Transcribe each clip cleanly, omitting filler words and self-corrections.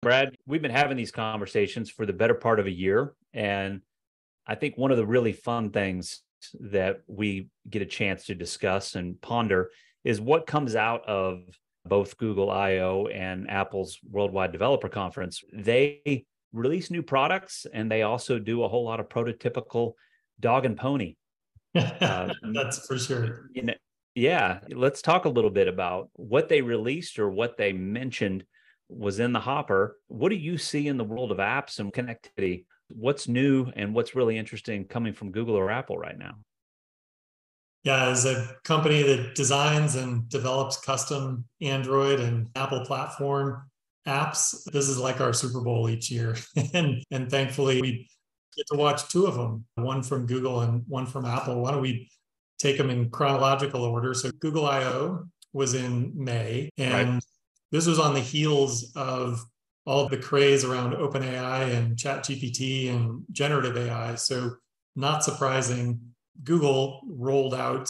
Brad, we've been having these conversations for the better part of a year. And I think one of the really fun things that we get a chance to discuss and ponder is what comes out of both Google I/O and Apple's Worldwide Developer Conference. They release new products and they also do a whole lot of prototypical dog and pony. That's for sure. Yeah, let's talk a little bit about what they released or what they mentioned was in the hopper. What do you see in the world of apps and connectivity? What's new and what's really interesting coming from Google or Apple right now? Yeah, as a company that designs and develops custom Android and Apple platform apps, this is like our Super Bowl each year. and thankfully, we get to watch two of them, one from Google and one from Apple. Why don't we take them in chronological order? So Google I/O was in May, and this was on the heels of all the craze around OpenAI and ChatGPT and generative AI. So not surprising, Google rolled out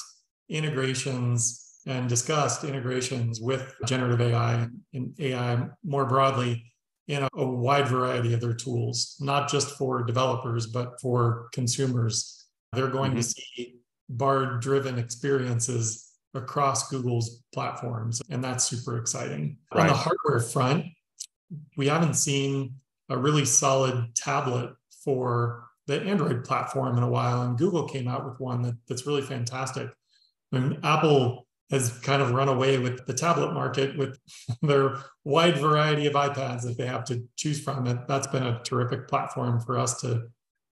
integrations and discussed integrations with generative AI and AI more broadly in a wide variety of their tools, not just for developers, but for consumers. They're going to see Bard-driven experiences across Google's platforms, and that's super exciting. On the hardware front, we haven't seen a really solid tablet for the Android platform in a while, and Google came out with one that's really fantastic. And Apple has kind of run away with the tablet market with their wide variety of iPads that they have to choose from. And that's been a terrific platform for us to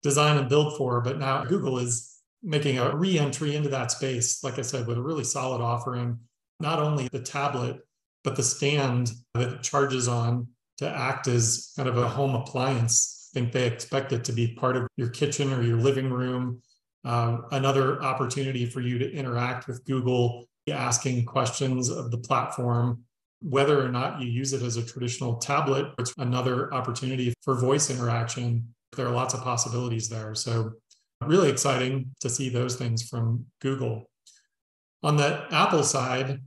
design and build for. But now Google is making a re-entry into that space, like I said, with a really solid offering, not only the tablet, but the stand that it charges on to act as kind of a home appliance. I think they expect it to be part of your kitchen or your living room. Another opportunity for you to interact with Google, asking questions of the platform, whether or not you use it as a traditional tablet. It's another opportunity for voice interaction. There are lots of possibilities there. So really exciting to see those things from Google. On the Apple side,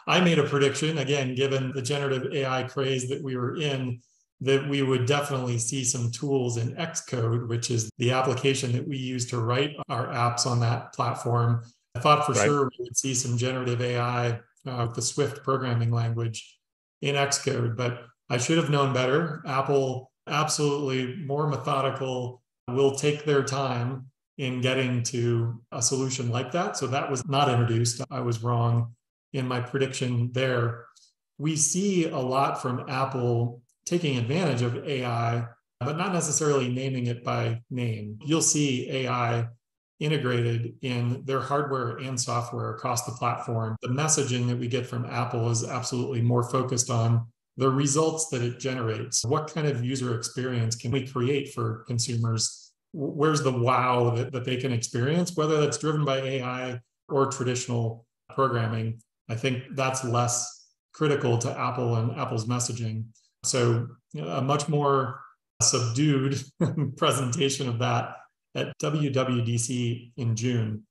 I made a prediction, again, given the generative AI craze that we were in, that we would definitely see some tools in Xcode, which is the application that we use to write our apps on that platform. I thought for sure we would see some generative AI with the Swift programming language in Xcode, but I should have known better. Apple, absolutely more methodical, will take their time in getting to a solution like that. So that was not introduced. I was wrong in my prediction there. We see a lot from Apple taking advantage of AI, but not necessarily naming it by name. You'll see AI integrated in their hardware and software across the platform. The messaging that we get from Apple is absolutely more focused on the results that it generates. What kind of user experience can we create for consumers? Where's the wow that they can experience, whether that's driven by AI or traditional programming? I think that's less critical to Apple and Apple's messaging. So a much more subdued presentation of that at WWDC in June.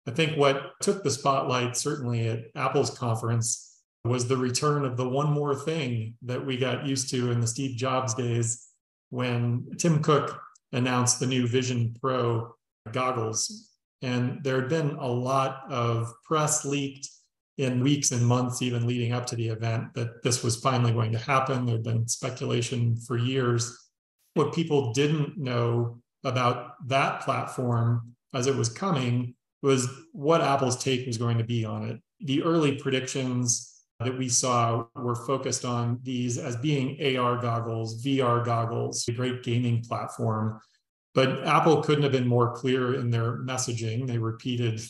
I think what took the spotlight, certainly at Apple's conference, was the return of the one more thing that we got used to in the Steve Jobs days when Tim Cook announced the new Vision Pro goggles. And there had been a lot of press leaked in weeks and months, even leading up to the event, that this was finally going to happen. There'd been speculation for years. What people didn't know about that platform as it was coming was what Apple's take was going to be on it. The early predictions that we saw were focused on these as being AR goggles, VR goggles, a great gaming platform. But Apple couldn't have been more clear in their messaging. They repeated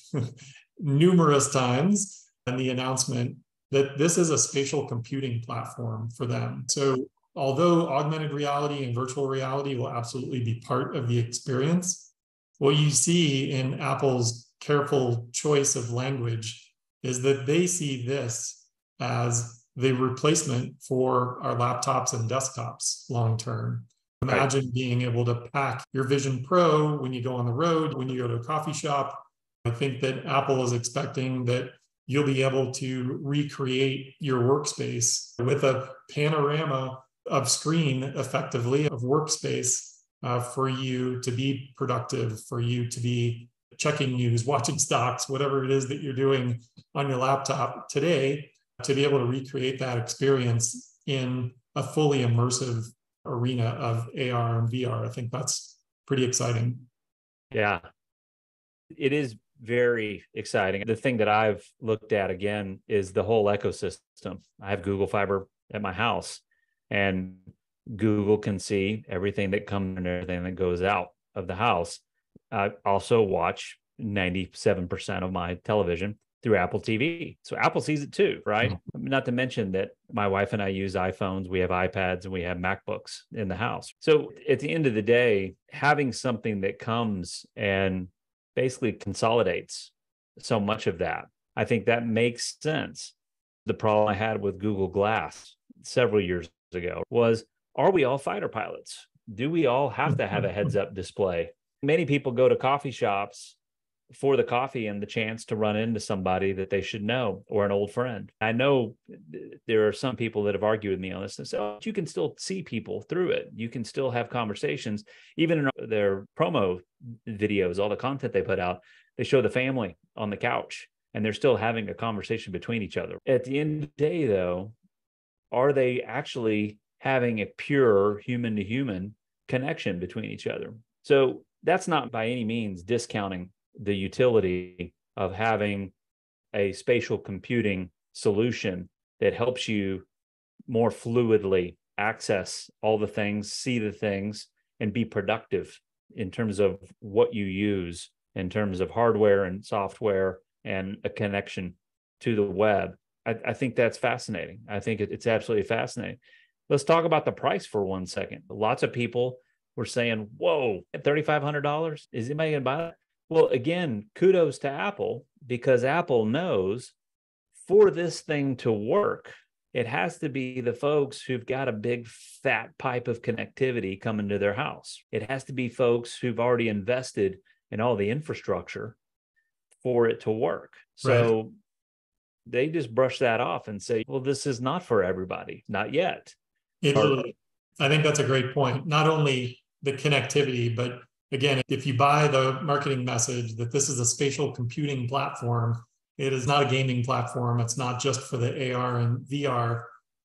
numerous times in the announcement that this is a spatial computing platform for them. So although augmented reality and virtual reality will absolutely be part of the experience, what you see in Apple's careful choice of language is that they see this as the replacement for our laptops and desktops long-term. Imagine being able to pack your Vision Pro when you go on the road, when you go to a coffee shop. I think that Apple is expecting that you'll be able to recreate your workspace with a panorama of screen, effectively, of workspace for you to be productive, for you to be checking news, watching stocks, whatever it is that you're doing on your laptop today, to be able to recreate that experience in a fully immersive arena of AR and VR. I think that's pretty exciting. Yeah, it is very exciting. The thing that I've looked at again is the whole ecosystem. I have Google Fiber at my house, and Google can see everything that comes and everything that goes out of the house. I also watch 97% of my television through Apple TV. So Apple sees it too, right? Not to mention that my wife and I use iPhones, we have iPads, and we have MacBooks in the house. So at the end of the day, having something that comes and basically consolidates so much of that, I think that makes sense. The problem I had with Google Glass several years ago was, are we all fighter pilots? Do we all have to have a heads-up display? Many people go to coffee shops for the coffee and the chance to run into somebody that they should know, or an old friend. I know there are some people that have argued with me on this and say, oh, you can still see people through it. You can still have conversations. Even in their promo videos, all the content they put out, they show the family on the couch and they're still having a conversation between each other. At the end of the day, though, are they actually having a pure human to human connection between each other? So that's not by any means discounting the utility of having a spatial computing solution that helps you more fluidly access all the things, see the things, and be productive in terms of what you use, in terms of hardware and software and a connection to the web. I think that's fascinating. I think it's absolutely fascinating. Let's talk about the price for 1 second. Lots of people were saying, whoa, $3,500? Is anybody going to buy that? Well, again, kudos to Apple, because Apple knows for this thing to work, it has to be the folks who've got a big fat pipe of connectivity coming to their house. It has to be folks who've already invested in all the infrastructure for it to work. So they just brush that off and say, well, this is not for everybody, not yet. I think that's a great point. Not only the connectivity, but again, if you buy the marketing message that this is a spatial computing platform, it is not a gaming platform. It's not just for the AR and VR.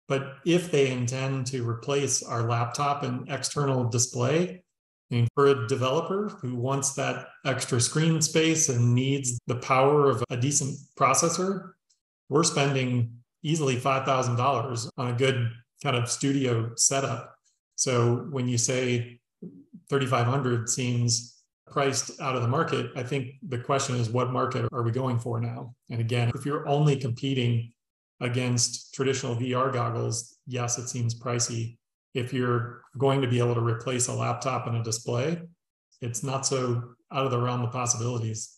But if they intend to replace our laptop and external display, I mean, for a developer who wants that extra screen space and needs the power of a decent processor, we're spending easily $5,000 on a good kind of studio setup. So when you say $3,500 seems priced out of the market, I think the question is, what market are we going for now? And again, if you're only competing against traditional VR goggles, yes, it seems pricey. If you're going to be able to replace a laptop and a display, it's not so out of the realm of possibilities.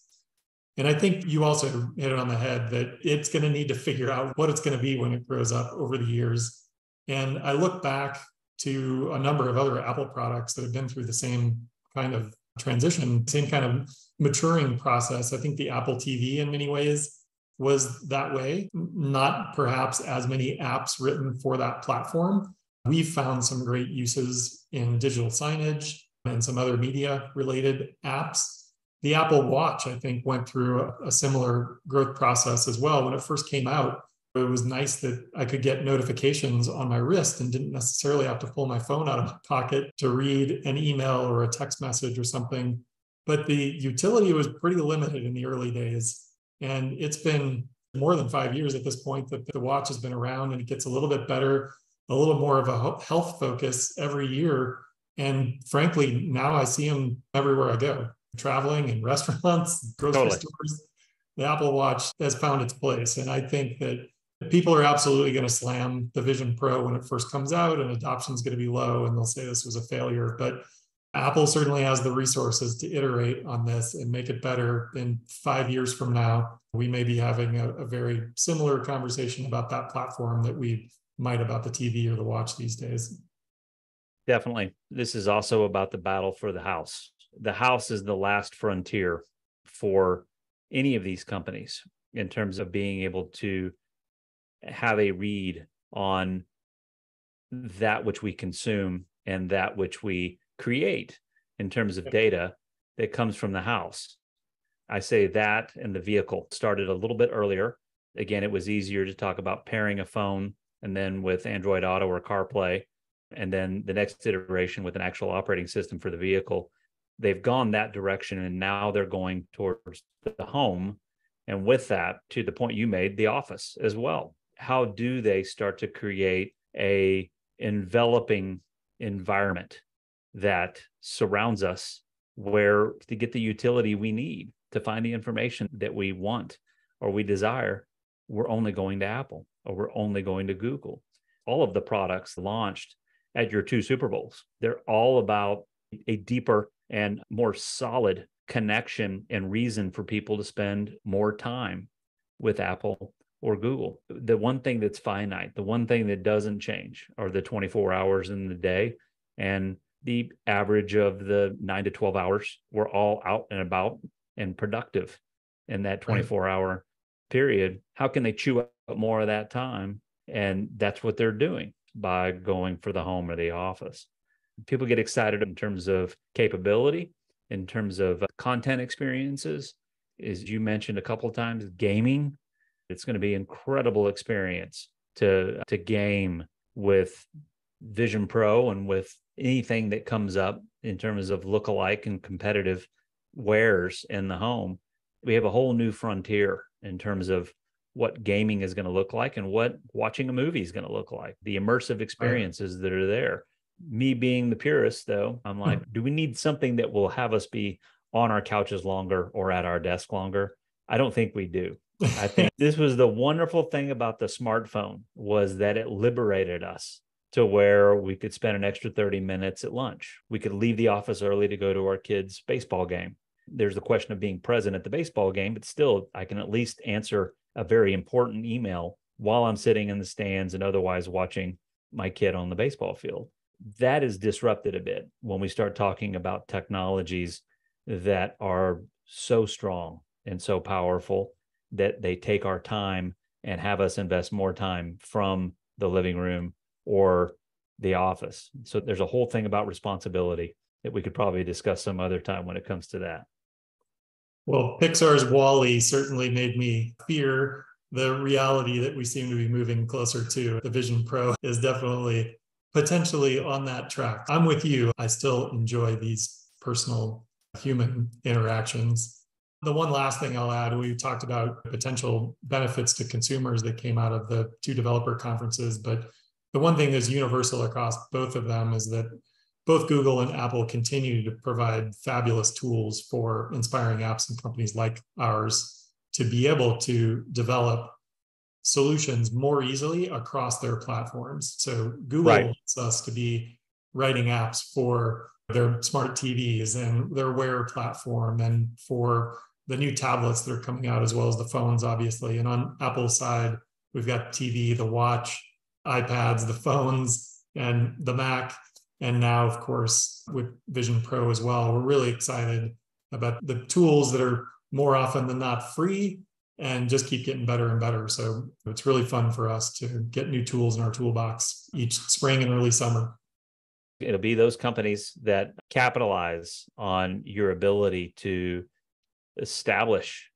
And I think you also hit it on the head that it's going to need to figure out what it's going to be when it grows up over the years. And I look back to a number of other Apple products that have been through the same kind of transition, same kind of maturing process. I think the Apple TV in many ways was that way, not perhaps as many apps written for that platform. We've found some great uses in digital signage and some other media related apps. The Apple Watch, I think, went through a similar growth process as well. When it first came out, it was nice that I could get notifications on my wrist and didn't necessarily have to pull my phone out of my pocket to read an email or a text message or something. But the utility was pretty limited in the early days. And it's been more than 5 years at this point that the watch has been around, and it gets a little bit better, a little more of a health focus every year. And frankly, now I see them everywhere I go, traveling in restaurants, grocery stores. The Apple Watch has found its place. And I think that people are absolutely going to slam the Vision Pro when it first comes out, and adoption is going to be low, and they'll say this was a failure. But Apple certainly has the resources to iterate on this and make it better. In 5 years from now, we may be having a very similar conversation about that platform that we might about the TV or the watch these days. Definitely. This is also about the battle for the house. The house is the last frontier for any of these companies. in terms of being able to have a read on that which we consume and that which we create in terms of data that comes from the house. I say that, and the vehicle started a little bit earlier. Again, it was easier to talk about pairing a phone and then with Android Auto or CarPlay, and then the next iteration with an actual operating system for the vehicle. They've gone that direction, and now they're going towards the home. And with that, to the point you made, the office as well. How do they start to create a enveloping environment that surrounds us, where to get the utility we need to find the information that we want or we desire, we're only going to Apple or we're only going to Google. All of the products launched at your 2 Super Bowls, they're all about a deeper and more solid connection and reason for people to spend more time with Apple or Google. The one thing that's finite, the one thing that doesn't change, are the 24 hours in the day, and the average of the 9 to 12 hours. We're all out and about and productive in that 24-hour period. How can they chew up more of that time? And that's what they're doing by going for the home or the office. People get excited in terms of capability, in terms of content experiences. As you mentioned a couple of times, gaming. It's going to be an incredible experience to game with Vision Pro and with anything that comes up in terms of lookalike and competitive wares in the home. We have a whole new frontier in terms of what gaming is going to look like and what watching a movie is going to look like, the immersive experiences that are there. Me being the purist, though, I'm like, do we need something that will have us be on our couches longer or at our desk longer? I don't think we do. I think this was the wonderful thing about the smartphone, was that it liberated us to where we could spend an extra 30 minutes at lunch. We could leave the office early to go to our kids' baseball game. There's the question of being present at the baseball game, but still, I can at least answer a very important email while I'm sitting in the stands and otherwise watching my kid on the baseball field. That is disrupted a bit when we start talking about technologies that are so strong and so powerful that they take our time and have us invest more time from the living room or the office. So there's a whole thing about responsibility that we could probably discuss some other time when it comes to that. Well, Pixar's WALL-E certainly made me fear the reality that we seem to be moving closer to. The Vision Pro is definitely potentially on that track. I'm with you. I still enjoy these personal human interactions. The one last thing I'll add, we talked about potential benefits to consumers that came out of the 2 developer conferences, but the one thing that's universal across both of them is that both Google and Apple continue to provide fabulous tools for inspiring apps and companies like ours to be able to develop solutions more easily across their platforms. So Google wants us to be writing apps for their smart TVs and their Wear platform, and for the new tablets that are coming out, as well as the phones, obviously. And on Apple's side, we've got TV, the watch, iPads, the phones, and the Mac. And now, of course, with Vision Pro as well. We're really excited about the tools that are more often than not free and just keep getting better and better. So it's really fun for us to get new tools in our toolbox each spring and early summer. It'll be those companies that capitalize on your ability to establish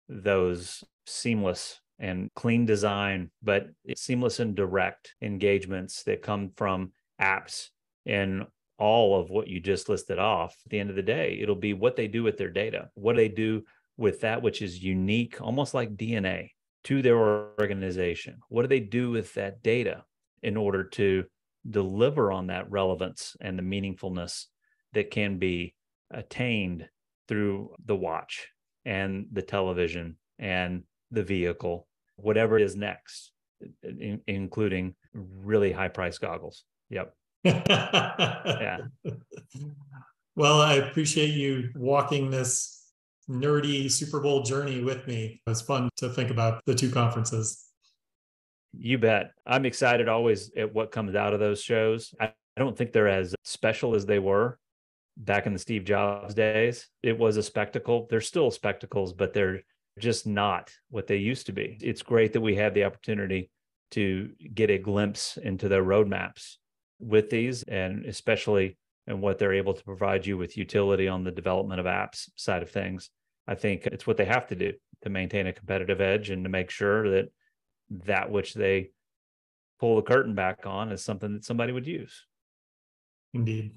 those seamless and clean design, but seamless and direct engagements that come from apps and all of what you just listed off. At the end of the day, it'll be what they do with their data, what they do with that which is unique, almost like DNA, to their organization. What do they do with that data in order to deliver on that relevance and the meaningfulness that can be attained through the watch and the television and the vehicle, whatever is next, including really high price goggles. Yep. Yeah. Well, I appreciate you walking this nerdy Super Bowl journey with me. It was fun to think about the 2 conferences. You bet. I'm excited always at what comes out of those shows. I don't think they're as special as they were back in the Steve Jobs days. It was a spectacle. They're still spectacles, but they're just not what they used to be. It's great that we have the opportunity to get a glimpse into their roadmaps with these, and especially in what they're able to provide you with utility on the development of apps side of things. I think it's what they have to do to maintain a competitive edge and to make sure that that which they pull the curtain back on is something that somebody would use. Indeed.